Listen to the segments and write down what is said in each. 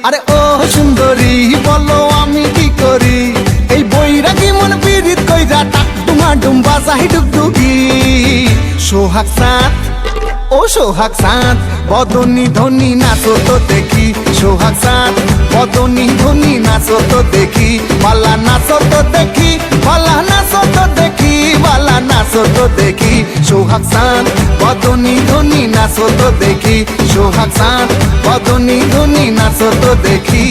আরে ও সুন্দরী বলো আমি কি করি, এই বৈরাগী মন পীড়িত কইরা টাক ডুমা ডুম বাজাই ডুগডুগি। সোহাগ চাঁদ ও সোহাগ চাঁদ বদনী ধনী নাচো তো দেখি, সোহাগ চাঁদ বদনী ধনী নাচো তো দেখি, বালা নাচো তো দেখি, বালা নাচো তো দেখি, বালা নাচো তো দেখি। সোহাগ চাঁদ বদনী ধনী নাচো তো দেখি, সোহাগ চাঁদ বদনী ধনী নাচো তো দেখি।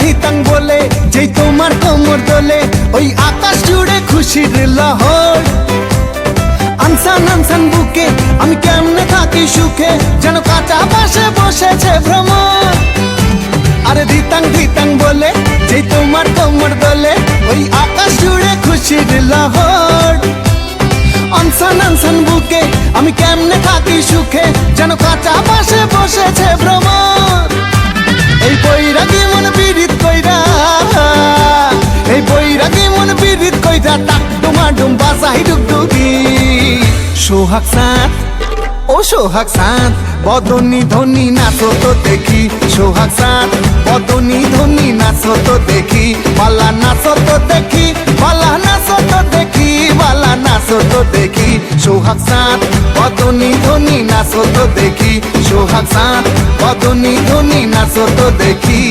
ধিতাং বলে যেই তোমার কোমর দোলে, ওই আকাশ জুড়ে খুশির লহর। আনসান আনসান বুকে আমি কেমনে থাকি সুখে, যেন কাঁচা পাশে বসেছে ভ্রমর। আরে ধিতাং বলে যেই তোমার কোমর দোলে, ওই আকাশ জুড়ে খুশির লহর। আনসান আনসান বুকে আমি কেমনে থাকি সুখে, যেন কাঁচা পাশে বসেছে ভ্রমর। এই বৈরাগী মন পীড়িত কইরা, এই বৈরাগী মন পীড়িত কইরা টাক ডুমা ডুম বাজাই ডুগডুগি। সোহাগ চাঁদ ও সোহাগ চাঁদ বদনী ধনী নাচো তো দেখি, সোহাগ চাঁদ বদনী ধনী নাচো তো দেখি, বালা নাচো তো দেখি, বালা নাচো তো দেখি, বালা নাচো তো দেখি। সোহাগ চাঁদ বদনী ধনী নাচো তো দেখি, সোহাগ চাঁদ বদনী ধনী নাচো তো দেখি।